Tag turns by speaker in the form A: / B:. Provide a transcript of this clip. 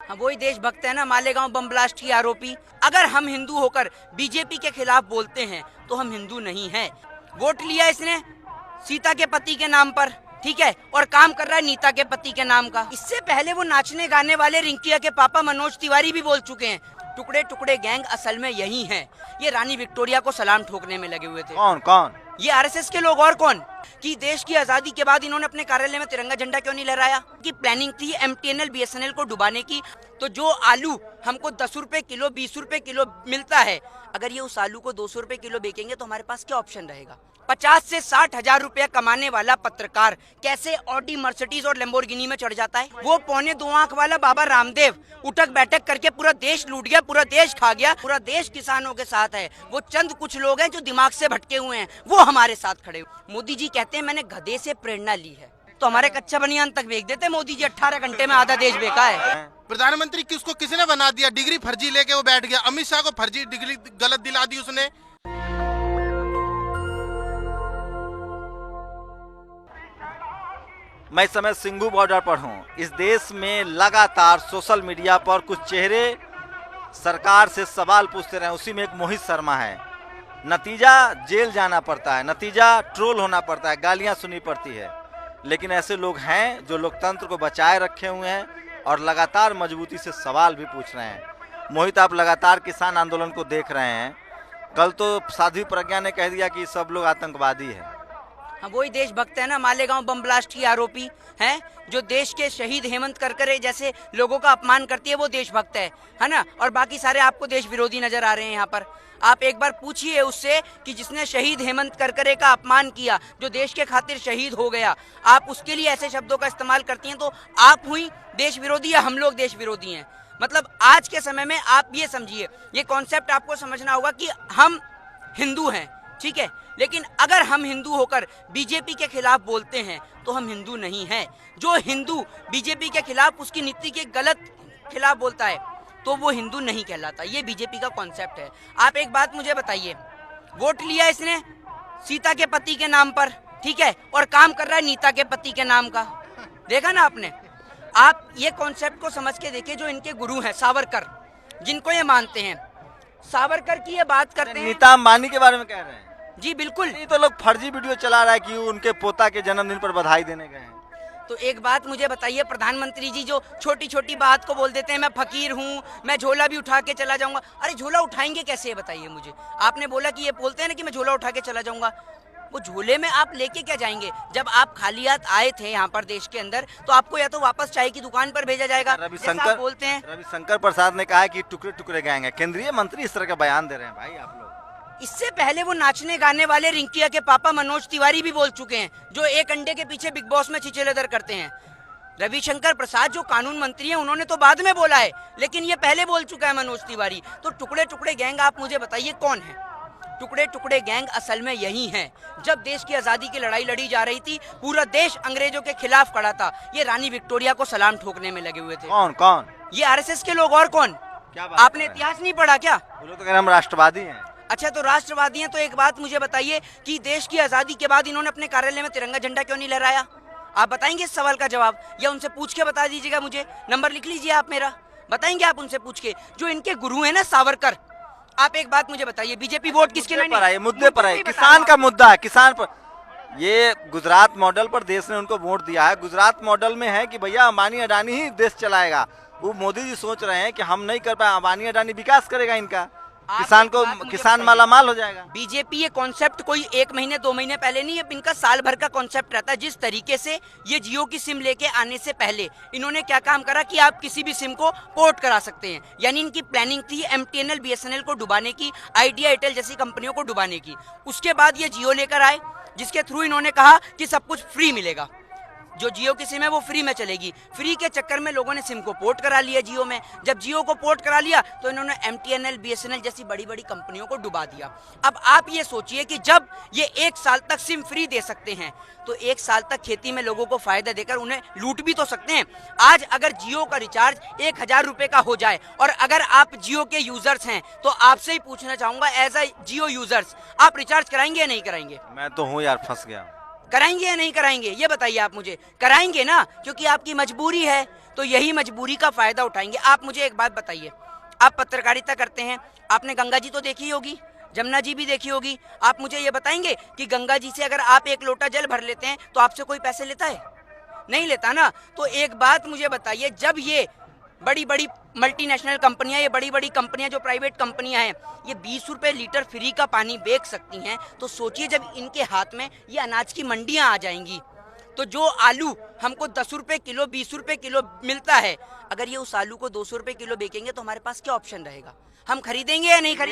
A: हम वही देशभक्त है ना, मालेगांव बम ब्लास्ट की आरोपी। अगर हम हिंदू होकर बीजेपी के खिलाफ बोलते हैं तो हम हिंदू नहीं हैं। वोट लिया इसने सीता के पति के नाम पर, ठीक है, और काम कर रहा है नीता के पति के नाम का। इससे पहले वो नाचने गाने वाले रिंकिया के पापा मनोज तिवारी भी बोल चुके हैं, टुकड़े टुकड़े गैंग असल में यही है। ये रानी विक्टोरिया को सलाम ठोकने में लगे हुए थे।
B: कौन कौन?
A: ये आरएसएस के लोग, और कौन। कि देश की आजादी के बाद इन्होंने अपने कार्यालय में तिरंगा झंडा क्यों नहीं लहराया? कि प्लानिंग थी एमटीएनएल बीएसएनएल को डुबाने की। तो जो आलू हमको 10 रुपए किलो 20 रुपए किलो मिलता है, अगर ये उस आलू को 200 रुपए किलो बेचेंगे तो हमारे पास क्या ऑप्शन रहेगा? 50 से 60 हजार रुपया कमाने वाला पत्रकार कैसे ऑडी मर्सिडीज और लैम्बोर्गिनी में चढ़ जाता है? वो 2.25 आंख वाला बाबा रामदेव उठक बैठक करके पूरा देश लूट गया, पूरा देश खा गया, पूरा देश किसानों के साथ है। वो चंद कुछ लोग हैं जो दिमाग से भटके हुए हैं, वो हमारे साथ खड़े हुए। मोदी जी कहते हैं मैंने गधे से प्रेरणा ली है, तो हमारे कच्चा बनियान तक बेच देते मोदी जी। 18 घंटे में आधा देश बेचा है।
C: प्रधानमंत्री किसको किसने बना दिया? डिग्री फर्जी लेके वो बैठ गया। अमित शाह को फर्जी डिग्री गलत दिला दी उसने।
B: मैं इस समय सिंघू बॉर्डर पर हूँ। इस देश में लगातार सोशल मीडिया पर कुछ चेहरे सरकार से सवाल पूछते रहे। उसी में एक मोहित शर्मा है। नतीजा जेल जाना पड़ता है, नतीजा ट्रोल होना पड़ता है, गालियाँ सुननी पड़ती है। लेकिन ऐसे लोग हैं जो लोकतंत्र को बचाए रखे हुए हैं और लगातार मजबूती से सवाल भी पूछ रहे हैं। मोहित, आप लगातार किसान आंदोलन को देख रहे हैं। कल तो साध्वी प्रज्ञा ने कह दिया कि सब लोग आतंकवादी हैं।
A: हम वही देशभक्त है ना, मालेगांव बम ब्लास्ट की आरोपी हैं, जो देश के शहीद हेमंत करकरे जैसे लोगों का अपमान करती है, वो देशभक्त है ना। और बाकी सारे आपको देश विरोधी नजर आ रहे हैं यहाँ पर। आप एक बार पूछिए उससे कि जिसने शहीद हेमंत करकरे का अपमान किया, जो देश के खातिर शहीद हो गया, आप उसके लिए ऐसे शब्दों का इस्तेमाल करती हैं, तो आप हुई देश विरोधी या हम लोग देश विरोधी हैं? मतलब आज के समय में आप ये समझिए, ये कॉन्सेप्ट आपको समझना होगा कि हम हिंदू हैं, ठीक है, लेकिन अगर हम हिंदू होकर बीजेपी के खिलाफ बोलते हैं तो हम हिंदू नहीं हैं। जो हिंदू बीजेपी के खिलाफ, उसकी नीति के गलत खिलाफ बोलता है, तो वो हिंदू नहीं कहलाता। ये बीजेपी का कॉन्सेप्ट है। आप एक बात मुझे बताइए, वोट लिया इसने सीता के पति के नाम पर, ठीक है, और काम कर रहा है नीता के पति के नाम का। देखा ना आपने? आप ये कॉन्सेप्ट को समझ के देखिए। जो इनके गुरु हैं सावरकर, जिनको ये मानते हैं, सावरकर की ये बात करते हैं।
B: नीता अंबानी के बारे में कह रहे हैं?
A: जी बिल्कुल।
B: ये तो लोग फर्जी वीडियो चला रहा है कि उनके पोता के जन्मदिन पर बधाई देने गए हैं।
A: तो एक बात मुझे बताइए, प्रधानमंत्री जी जो छोटी छोटी बात को बोल देते हैं, मैं फकीर हूँ, मैं झोला भी उठा के चला जाऊंगा। अरे झोला उठाएंगे कैसे, ये बताइए मुझे। आपने बोला कि ये बोलते हैं ना कि मैं झोला उठा के चला जाऊंगा, वो झोले में आप लेके क्या जाएंगे? जब आप खाली हाथ आए थे यहाँ पर देश के अंदर, तो आपको या तो वापस चाय की दुकान पर भेजा जाएगा।
B: रविशंकर
A: बोलते हैं,
B: रविशंकर प्रसाद ने कहा है कि टुकड़े टुकड़े गए हैं। केंद्रीय मंत्री इस तरह का बयान दे रहे हैं। भाई आप लोग,
A: इससे पहले वो नाचने गाने वाले रिंकिया के पापा मनोज तिवारी भी बोल चुके हैं, जो एक अंडे के पीछे बिग बॉस में चिचेलेदर करते हैं। रविशंकर प्रसाद जो कानून मंत्री हैं, उन्होंने तो बाद में बोला है, लेकिन ये पहले बोल चुका है मनोज तिवारी। तो टुकड़े टुकड़े गैंग, आप मुझे बताइए कौन है? टुकड़े टुकड़े गैंग असल में यही हैं। जब देश की आजादी की लड़ाई लड़ी जा रही थी, पूरा देश अंग्रेजों के खिलाफ खड़ा था, ये रानी विक्टोरिया को सलाम ठोकने में लगे हुए थे।
B: कौन कौन?
A: ये आरएसएस के लोग, और कौन?
B: क्या बात
A: आपने इतिहास नहीं पढ़ा क्या?
B: वो लोग तो कह रहे हैं हम राष्ट्रवादी हैं।
A: अच्छा, तो राष्ट्रवादी हैं तो एक बात मुझे बताइए कि देश की आजादी के बाद इन्होंने अपने कार्यालय में तिरंगा झंडा क्यों नहीं लहराया? आप बताएंगे इस सवाल का जवाब, या उनसे पूछ के बता दीजिएगा मुझे। नंबर लिख लीजिए आप मेरा, बताएंगे आप उनसे पूछ के। जो इनके गुरु हैं ना सावरकर, आप एक बात मुझे बताइए, बीजेपी वोट किसके लिए?
B: पर आए मुद्दे पर आए, किसान का मुद्दा है, किसान पर। ये गुजरात मॉडल पर देश ने उनको वोट दिया है। गुजरात मॉडल में है कि भैया अंबानी अडानी ही देश चलाएगा। वो मोदी जी सोच रहे हैं कि हम नहीं कर पाए, अंबानी अडानी विकास करेगा इनका, किसान मालामाल हो जाएगा।
A: बीजेपी ये कॉन्सेप्ट कोई 1 महीने 2 महीने पहले नहीं है, इनका साल भर का कॉन्सेप्ट रहता है। जिस तरीके से ये जियो की सिम लेके आने से पहले इन्होंने क्या काम करा कि आप किसी भी सिम को पोर्ट करा सकते हैं, यानी इनकी प्लानिंग थी एमटीएनएल बीएसएनएल को डुबाने की, आइडिया एयरटेल जैसी कंपनियों को डुबाने की। उसके बाद ये जियो लेकर आए, जिसके थ्रू इन्होंने कहा कि सब कुछ फ्री मिलेगा, जो जियो की सिम है वो फ्री में चलेगी। फ्री के चक्कर में लोगों ने सिम को पोर्ट करा लिया जियो में। जब जियो को पोर्ट करा लिया तो इन्होंने एमटीएनएल बीएसएनएल जैसी बड़ी बड़ी कंपनियों को डुबा दिया। अब आप ये सोचिए कि जब ये 1 साल तक सिम फ्री दे सकते हैं, तो 1 साल तक खेती में लोगों को फायदा देकर उन्हें लूट भी तो सकते हैं। आज अगर जियो का रिचार्ज 1000 रुपए का हो जाए, और अगर आप जियो के यूजर्स हैं, तो आपसे ही पूछना चाहूंगा एज अ जियो यूजर्स, आप रिचार्ज कराएंगे या नहीं कराएंगे?
B: मैं तो हूँ यार, फंस गया।
A: कराएंगे या नहीं कराएंगे, ये बताइए आप मुझे। कराएंगे ना, क्योंकि आपकी मजबूरी है, तो यही मजबूरी का फायदा उठाएंगे। आप मुझे एक बात बताइए, आप पत्रकारिता करते हैं, आपने गंगा जी तो देखी होगी, जमुना जी भी देखी होगी। आप मुझे ये बताएंगे कि गंगा जी से अगर आप एक लोटा जल भर लेते हैं तो आपसे कोई पैसे लेता है? नहीं लेता ना। तो एक बात मुझे बताइए, जब ये बड़ी बड़ी मल्टीनेशनल कंपनियां, ये बड़ी बड़ी कंपनियां जो प्राइवेट कंपनियां हैं, ये 20 रुपए लीटर फ्री का पानी बेच सकती हैं, तो सोचिए जब इनके हाथ में ये अनाज की मंडियां आ जाएंगी, तो जो आलू हमको 10 रुपए किलो, 20 रुपए किलो मिलता है, अगर ये उस आलू को 200 रुपए किलो बेचेंगे तो हमारे पास क्या ऑप्शन रहेगा? हम खरीदेंगे या नहीं खरीदेंगे?